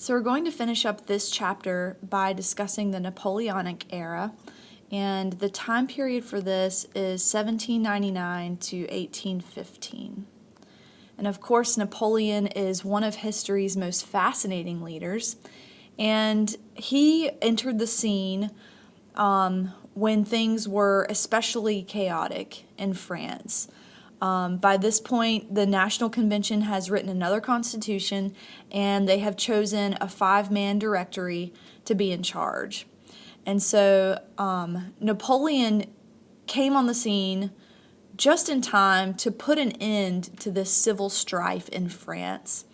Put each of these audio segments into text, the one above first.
So we're going to finish up this chapter by discussing the Napoleonic era, and the time period for this is 1799 to 1815. And of course, Napoleon is one of history's most fascinating leaders, and he entered the scene when things were especially chaotic in France. By this point, the National Convention has written another constitution, and they have chosen a 5-man directory to be in charge. And so Napoleon came on the scene just in time to put an end to this civil strife in France.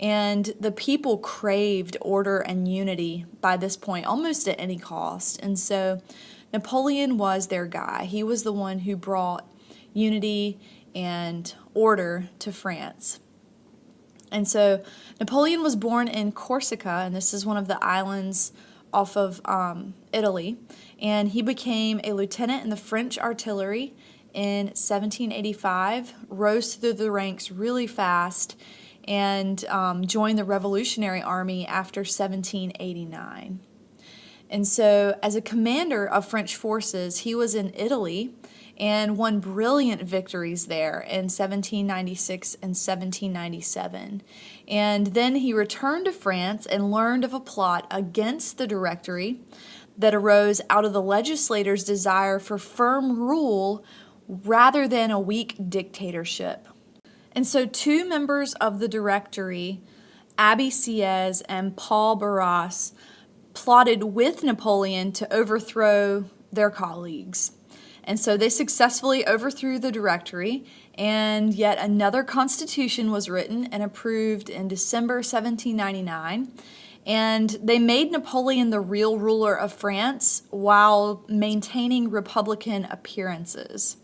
And the people craved order and unity by this point, almost at any cost. And so Napoleon was their guy. He was the one who brought unity and order to France. And so Napoleon was born in Corsica, and this is one of the islands off of Italy, and he became a lieutenant in the French artillery in 1785, rose through the ranks really fast, and joined the Revolutionary Army after 1789. And so as a commander of French forces, he was in Italy and won brilliant victories there in 1796 and 1797. And then he returned to France and learned of a plot against the Directory that arose out of the legislators' desire for firm rule rather than a weak dictatorship. And so 2 members of the Directory, Abbé Sieyès and Paul Barras, plotted with Napoleon to overthrow their colleagues. And so they successfully overthrew the Directory, and yet another constitution was written and approved in December 1799. And they made Napoleon the real ruler of France while maintaining Republican appearances.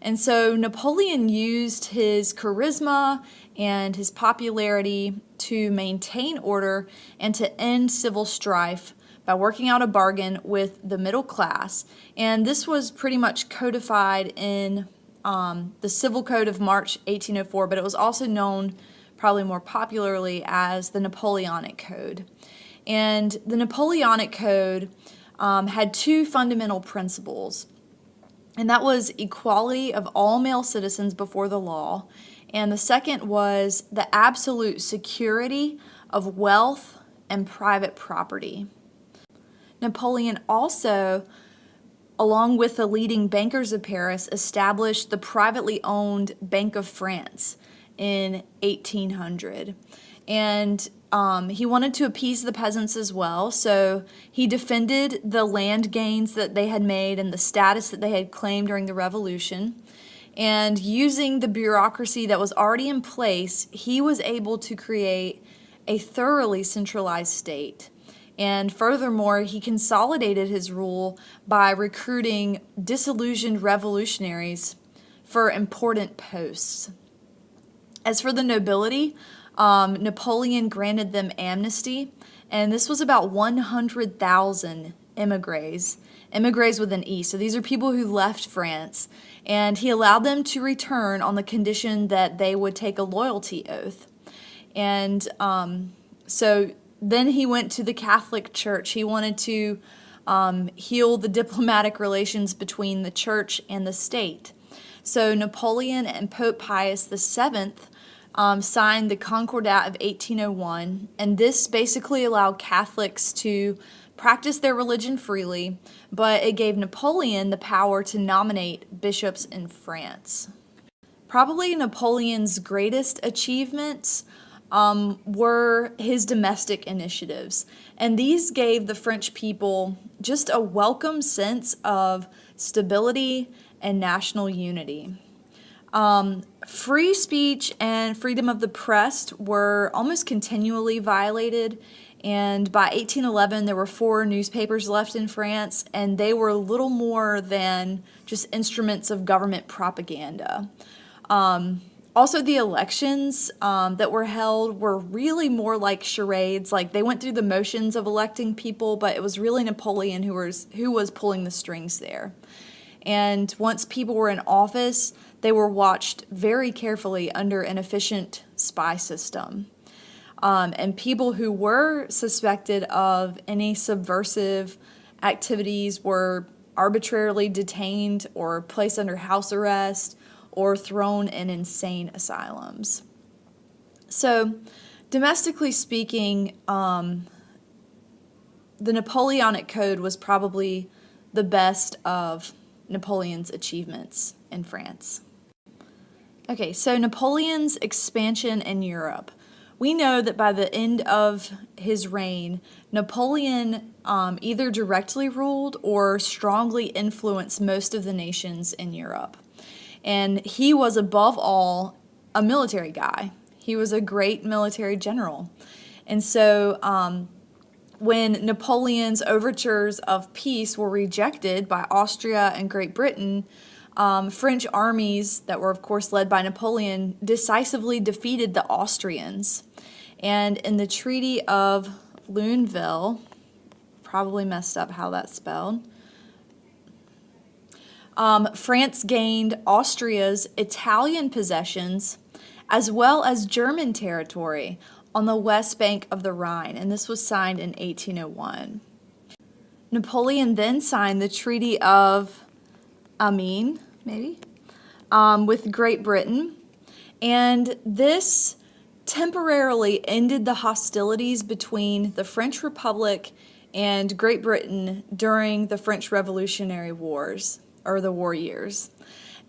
And so Napoleon used his charisma and his popularity to maintain order and to end civil strife by working out a bargain with the middle class. And this was pretty much codified in the Civil Code of March 1804, but it was also known probably more popularly as the Napoleonic Code. And the Napoleonic Code had 2 fundamental principles, and that was equality of all male citizens before the law, and the second was the absolute security of wealth and private property. Napoleon also, along with the leading bankers of Paris, established the privately owned Bank of France in 1800. And he wanted to appease the peasants as well, so he defended the land gains that they had made and the status that they had claimed during the Revolution. And using the bureaucracy that was already in place, he was able to create a thoroughly centralized state. And furthermore, he consolidated his rule by recruiting disillusioned revolutionaries for important posts. As for the nobility, Napoleon granted them amnesty, and this was about 100,000 émigrés with an E. So these are people who left France, and he allowed them to return on the condition that they would take a loyalty oath. And so then he went to the Catholic Church. He wanted to heal the diplomatic relations between the church and the state. So Napoleon and Pope Pius VII signed the Concordat of 1801, and this basically allowed Catholics to practice their religion freely, but it gave Napoleon the power to nominate bishops in France. Probably Napoleon's greatest achievements were his domestic initiatives, and these gave the French people just a welcome sense of stability and national unity. Free speech and freedom of the press were almost continually violated, and by 1811 there were 4 newspapers left in France, and they were little more than just instruments of government propaganda. Also, the elections that were held were really more like charades. Like, they went through the motions of electing people, but it was really Napoleon who was pulling the strings there. And once people were in office, they were watched very carefully under an efficient spy system. and people who were suspected of any subversive activities were arbitrarily detained or placed under house arrest or thrown in insane asylums. So, domestically speaking, the Napoleonic Code was probably the best of Napoleon's achievements in France. Okay, so Napoleon's expansion in Europe. We know that by the end of his reign, Napoleon either directly ruled or strongly influenced most of the nations in Europe. And he was above all a military guy. He was a great military general. And so when Napoleon's overtures of peace were rejected by Austria and Great Britain, French armies that were, of course, led by Napoleon decisively defeated the Austrians. And in the Treaty of Luneville, probably messed up how that's spelled, France gained Austria's Italian possessions as well as German territory on the west bank of the Rhine, and this was signed in 1801. Napoleon then signed the Treaty of Amiens, with Great Britain, and this temporarily ended the hostilities between the French Republic and Great Britain during the French Revolutionary Wars, or the war years.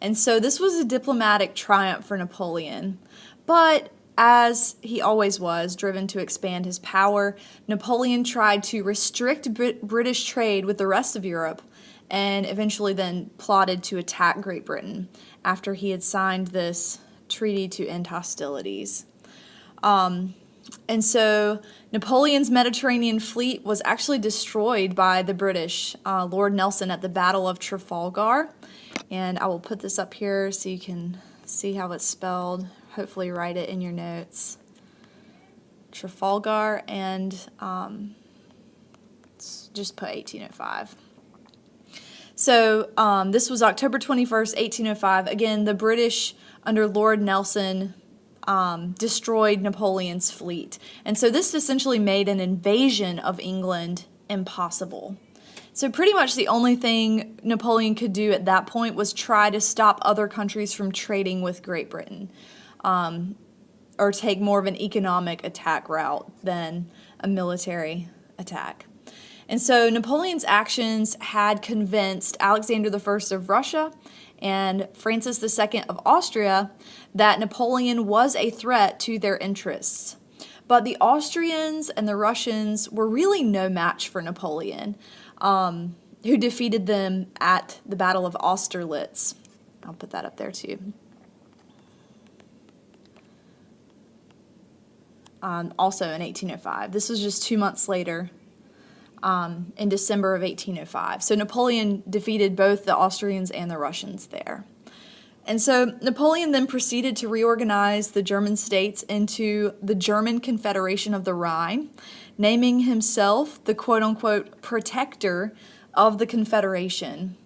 And so this was a diplomatic triumph for Napoleon, but as he always was, driven to expand his power, Napoleon tried to restrict British trade with the rest of Europe and eventually then plotted to attack Great Britain after he had signed this treaty to end hostilities. And so Napoleon's Mediterranean fleet was actually destroyed by the British, Lord Nelson, at the Battle of Trafalgar. And I will put this up here so you can see how it's spelled. Hopefully write it in your notes. Trafalgar, and just put 1805. So this was October 21st, 1805. Again, the British under Lord Nelson destroyed Napoleon's fleet. And so this essentially made an invasion of England impossible. So pretty much the only thing Napoleon could do at that point was try to stop other countries from trading with Great Britain, or take more of an economic attack route than a military attack. And so Napoleon's actions had convinced Alexander I of Russia and Francis II of Austria that Napoleon was a threat to their interests. But the Austrians and the Russians were really no match for Napoleon, who defeated them at the Battle of Austerlitz. I'll put that up there too. Also in 1805. This was just 2 months later, in December of 1805. So Napoleon defeated both the Austrians and the Russians there. And so Napoleon then proceeded to reorganize the German states into the German Confederation of the Rhine, naming himself the quote-unquote protector of the Confederation.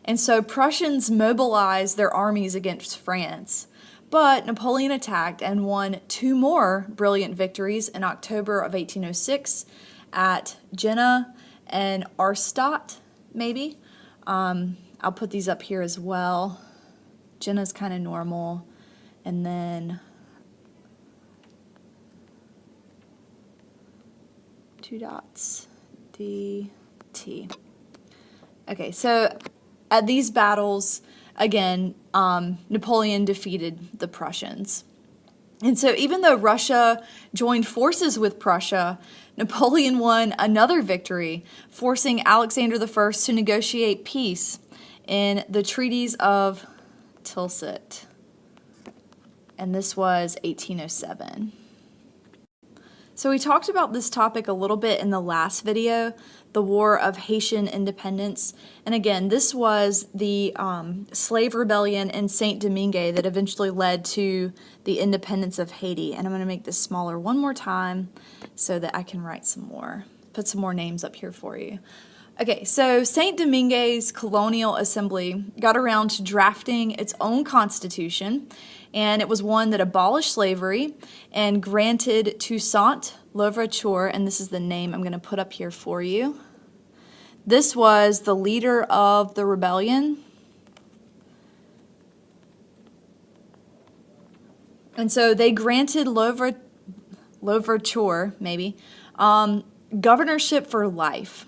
And so Prussians mobilized their armies against France. But Napoleon attacked and won 2 more brilliant victories in October of 1806 at Jena and Arstadt, maybe. I'll put these up here as well. Jena's kind of normal. And then 2 dots, DT. Okay, so at these battles, again, Napoleon defeated the Prussians. And so even though Russia joined forces with Prussia, Napoleon won another victory, forcing Alexander I to negotiate peace in the treaties of Tilsit. And this was 1807. So we talked about this topic a little bit in the last video, the War of Haitian Independence. And again, this was the slave rebellion in Saint-Domingue that eventually led to the independence of Haiti. And I'm going to make this smaller one more time so that I can write some more, put some more names up here for you. Okay, so Saint Domingue's colonial assembly got around to drafting its own constitution, and it was one that abolished slavery and granted Toussaint Louverture, and this is the name I'm going to put up here for you. This was the leader of the rebellion. And so they granted Louverture, maybe, governorship for life.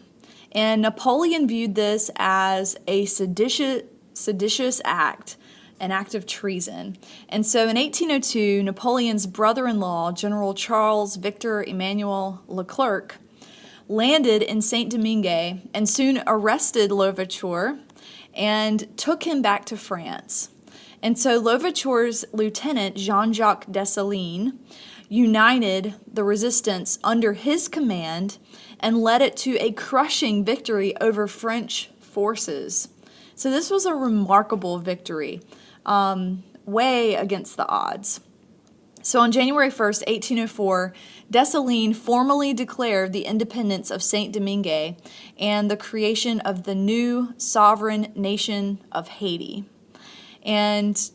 And Napoleon viewed this as a seditious act, an act of treason. And so in 1802, Napoleon's brother-in-law, General Charles Victor Emmanuel Leclerc, landed in Saint Domingue and soon arrested Louverture and took him back to France. And so Louverture's lieutenant, Jean-Jacques Dessalines, united the resistance under his command and led it to a crushing victory over French forces. So this was a remarkable victory, way against the odds. So on January 1st, 1804, Dessalines formally declared the independence of Saint-Domingue and the creation of the new sovereign nation of Haiti. And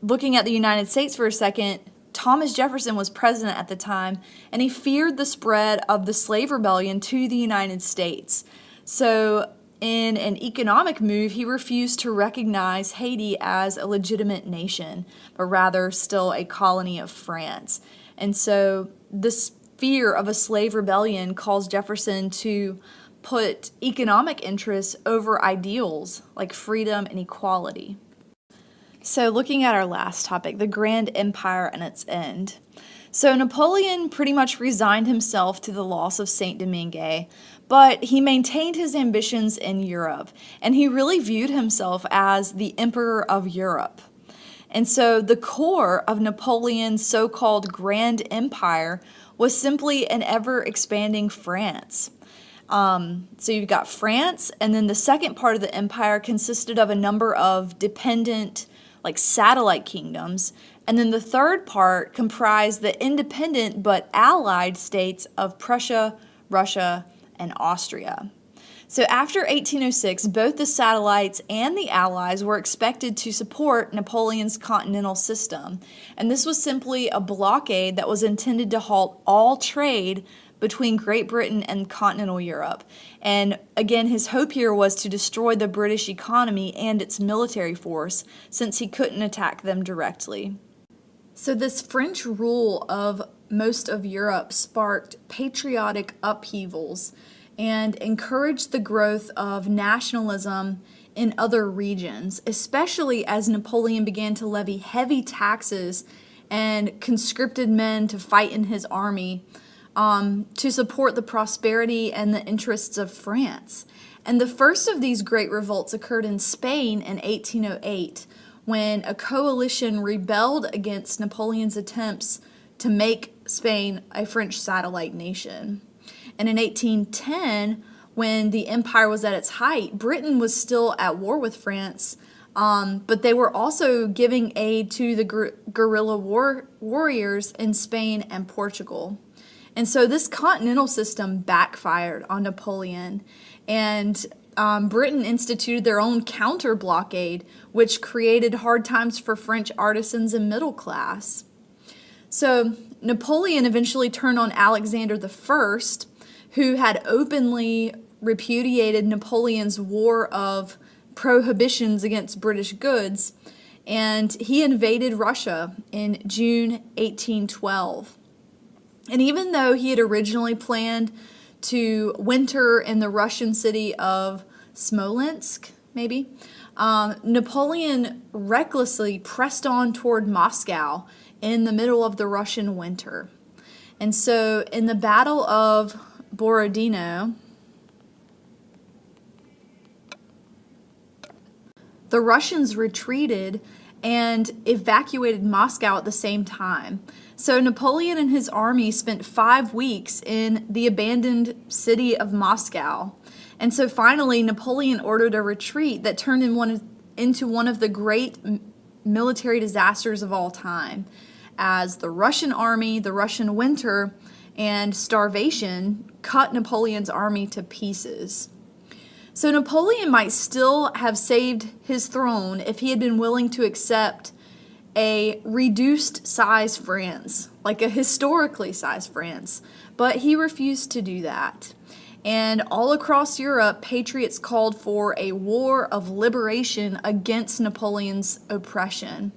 looking at the United States for a second, Thomas Jefferson was president at the time, and he feared the spread of the slave rebellion to the United States. So in an economic move, he refused to recognize Haiti as a legitimate nation, but rather still a colony of France. And so this fear of a slave rebellion caused Jefferson to put economic interests over ideals like freedom and equality. So looking at our last topic, the Grand Empire and its end. So Napoleon pretty much resigned himself to the loss of Saint-Domingue, but he maintained his ambitions in Europe, and he really viewed himself as the Emperor of Europe. And so the core of Napoleon's so-called Grand Empire was simply an ever-expanding France. So you've got France, and then the second part of the empire consisted of a number of dependent like satellite kingdoms, and then the third part comprised the independent but allied states of Prussia, Russia, and Austria. So after 1806, both the satellites and the allies were expected to support Napoleon's continental system, and this was simply a blockade that was intended to halt all trade between Great Britain and continental Europe. And again, his hope here was to destroy the British economy and its military force, since he couldn't attack them directly. So this French rule of most of Europe sparked patriotic upheavals and encouraged the growth of nationalism in other regions, especially as Napoleon began to levy heavy taxes and conscripted men to fight in his army to support the prosperity and the interests of France. And the first of these great revolts occurred in Spain in 1808, when a coalition rebelled against Napoleon's attempts to make Spain a French satellite nation. And in 1810, when the empire was at its height, Britain was still at war with France, but they were also giving aid to the guerrilla warriors in Spain and Portugal. And so this continental system backfired on Napoleon, and Britain instituted their own counter-blockade, which created hard times for French artisans and middle class. So Napoleon eventually turned on Alexander I, who had openly repudiated Napoleon's war of prohibitions against British goods, and he invaded Russia in June 1812. And even though he had originally planned to winter in the Russian city of Smolensk, maybe, Napoleon recklessly pressed on toward Moscow in the middle of the Russian winter. And so in the Battle of Borodino, the Russians retreated and evacuated Moscow at the same time. So Napoleon and his army spent 5 weeks in the abandoned city of Moscow. And so finally, Napoleon ordered a retreat that turned into one of the great military disasters of all time, as the Russian army, the Russian winter, and starvation cut Napoleon's army to pieces. So Napoleon might still have saved his throne if he had been willing to accept a reduced size France, like a historically sized France, but he refused to do that. And all across Europe, patriots called for a war of liberation against Napoleon's oppression.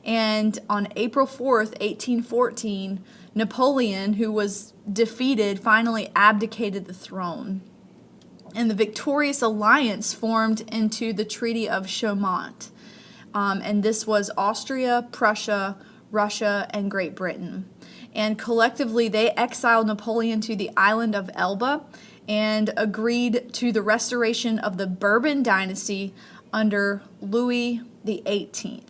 And on April 4th, 1814, Napoleon, who was defeated, finally abdicated the throne. And the victorious alliance formed into the Treaty of Chaumont. And this was Austria, Prussia, Russia, and Great Britain. And collectively, they exiled Napoleon to the island of Elba and agreed to the restoration of the Bourbon dynasty under Louis XVIII.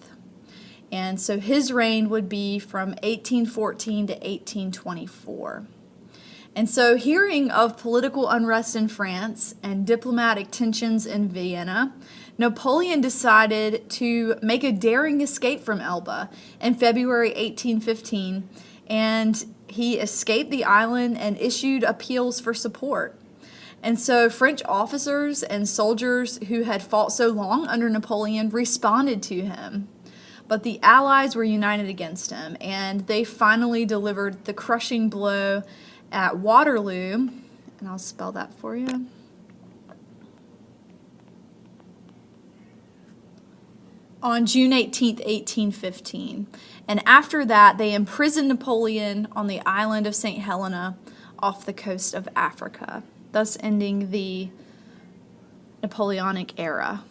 And so his reign would be from 1814 to 1824. And so, hearing of political unrest in France and diplomatic tensions in Vienna, Napoleon decided to make a daring escape from Elba in February 1815, and he escaped the island and issued appeals for support. And so French officers and soldiers who had fought so long under Napoleon responded to him. But the Allies were united against him, and they finally delivered the crushing blow at Waterloo, and I'll spell that for you. On June 18th, 1815. And after that, they imprisoned Napoleon on the island of St. Helena off the coast of Africa, thus ending the Napoleonic era.